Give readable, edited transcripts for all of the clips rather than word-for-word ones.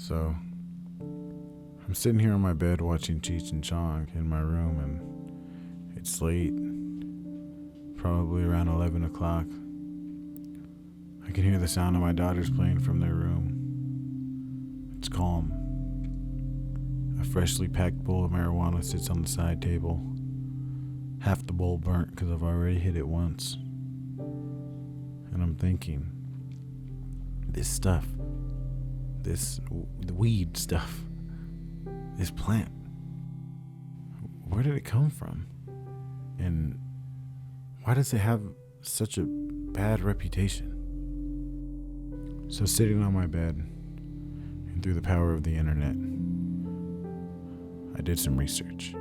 So, I'm sitting here on my bed watching Cheech and Chong in my room, and it's late, probably around 11 o'clock. I can hear the sound of my daughters playing from their room. It's calm. A freshly packed bowl of marijuana sits on the side table. Half the bowl burnt because I've already hit it once. And I'm thinking, this stuff, the weed stuff, this plant, where did it come from? And why does it have such a bad reputation? So sitting on my bed, and through the power of the internet, I did some research.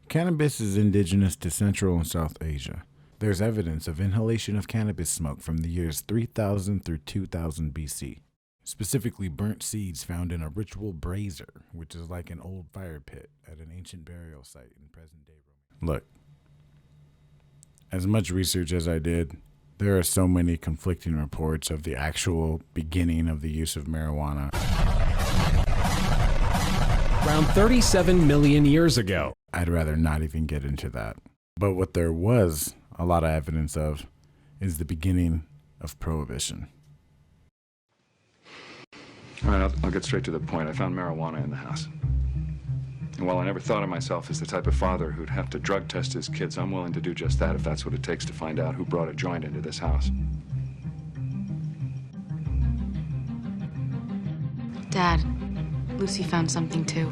Cannabis is indigenous to Central and South Asia. There's evidence of inhalation of cannabis smoke from the years 3000 through 2000 BC. Specifically burnt seeds found in a ritual brazier, which is like an old fire pit at an ancient burial site in present-day Rome. Look, as much research as I did, there are so many conflicting reports of the actual beginning of the use of marijuana. Around 37 million years ago. I'd rather not even get into that. But what there was a lot of evidence of is the beginning of Prohibition. All right, I'll get straight to the point. I found marijuana in the house. And while I never thought of myself as the type of father who'd have to drug test his kids, I'm willing to do just that if that's what it takes to find out who brought a joint into this house. Dad, Lucy found something too.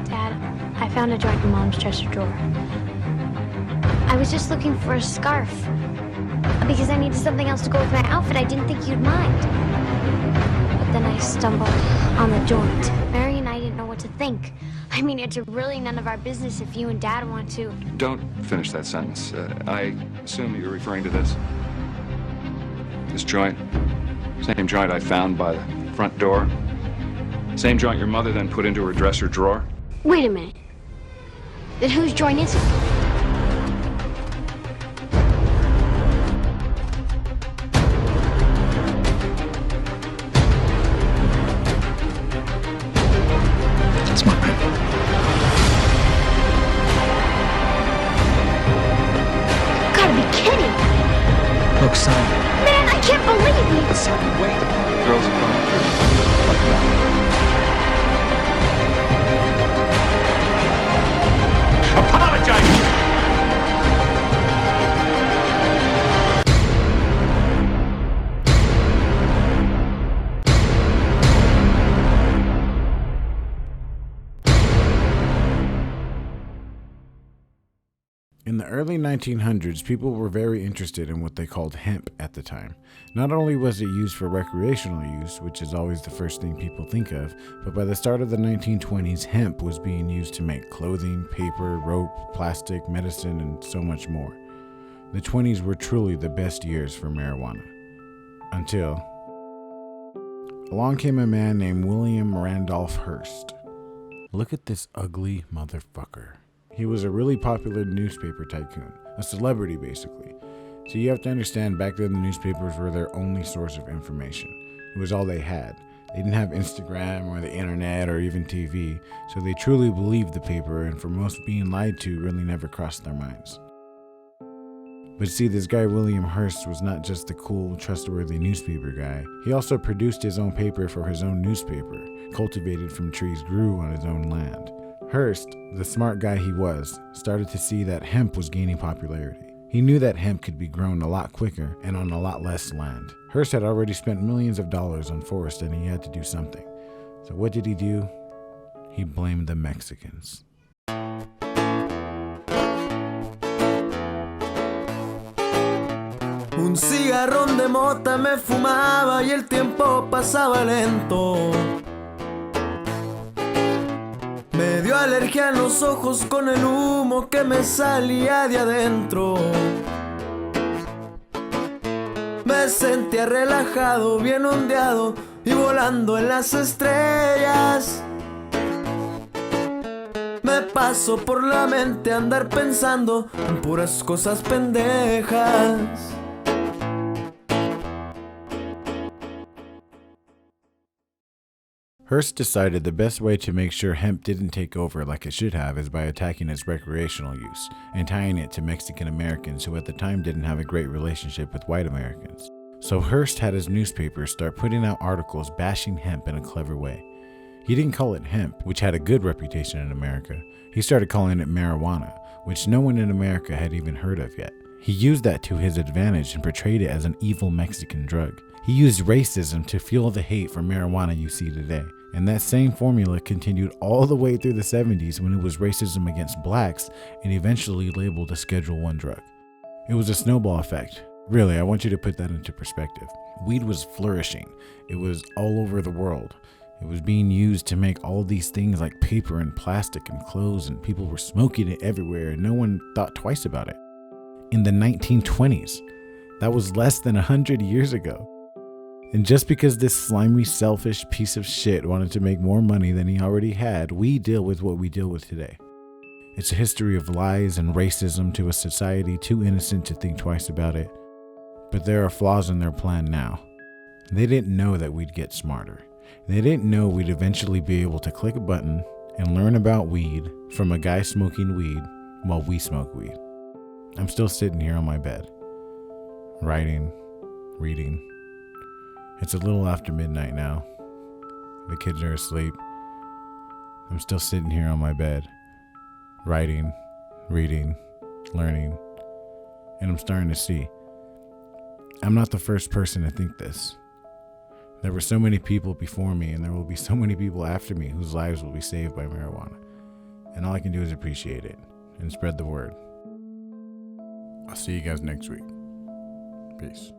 Dad, I found a joint in Mom's dresser drawer. I was just looking for a scarf because I needed something else to go with my outfit. I didn't think you'd mind. But then I stumbled on the joint. Mary and I didn't know what to think. I mean, it's really none of our business if you and Dad want to. Don't finish that sentence. I assume you're referring to this. This joint. Same joint I found by the front door. Same joint your mother then put into her dresser drawer. Wait a minute. Then whose joint is it? It's mine. You gotta be kidding! Look, son. Man, I can't believe you! Son, wait. Girls are coming through. Like that. In the early 1900s, people were very interested in what they called hemp at the time. Not only was it used for recreational use, which is always the first thing people think of, but by the start of the 1920s, hemp was being used to make clothing, paper, rope, plastic, medicine, and so much more. The 20s were truly the best years for marijuana. Until along came a man named William Randolph Hearst. Look at this ugly motherfucker. He was a really popular newspaper tycoon, a celebrity basically. So you have to understand, back then the newspapers were their only source of information. It was all they had. They didn't have Instagram or the internet or even TV, so they truly believed the paper, and for most, being lied to really never crossed their minds. But see, this guy William Hearst was not just the cool, trustworthy newspaper guy. He also produced his own paper for his own newspaper, cultivated from trees grew on his own land. Hearst, the smart guy he was, started to see that hemp was gaining popularity. He knew that hemp could be grown a lot quicker and on a lot less land. Hearst had already spent millions of dollars on forest and he had to do something. So what did he do? He blamed the Mexicans. Un cigarrón de mota me fumaba y el tiempo pasaba lento. Me dio alergia en los ojos con el humo que me salía de adentro. Me sentía relajado, bien ondeado, y volando en las estrellas. Me paso por la mente andar pensando en puras cosas pendejas. Hearst decided the best way to make sure hemp didn't take over like it should have is by attacking its recreational use and tying it to Mexican Americans who at the time didn't have a great relationship with white Americans. So Hearst had his newspapers start putting out articles bashing hemp in a clever way. He didn't call it hemp, which had a good reputation in America. He started calling it marijuana, which no one in America had even heard of yet. He used that to his advantage and portrayed it as an evil Mexican drug. He used racism to fuel the hate for marijuana you see today. And that same formula continued all the way through the 70s when it was racism against blacks and eventually labeled a Schedule I drug. It was a snowball effect. Really, I want you to put that into perspective. Weed was flourishing. It was all over the world. It was being used to make all these things like paper and plastic and clothes, and people were smoking it everywhere and no one thought twice about it. In the 1920s, that was less than 100 years ago. And just because this slimy, selfish piece of shit wanted to make more money than he already had, we deal with what we deal with today. It's a history of lies and racism to a society too innocent to think twice about it. But there are flaws in their plan now. They didn't know that we'd get smarter. They didn't know we'd eventually be able to click a button and learn about weed from a guy smoking weed while we smoke weed. I'm still sitting here on my bed, writing, reading. It's a little after midnight now. The kids are asleep. I'm still sitting here on my bed, writing, reading, learning, and I'm starting to see. I'm not the first person to think this. There were so many people before me, and there will be so many people after me whose lives will be saved by marijuana. And all I can do is appreciate it and spread the word. I'll see you guys next week. Peace.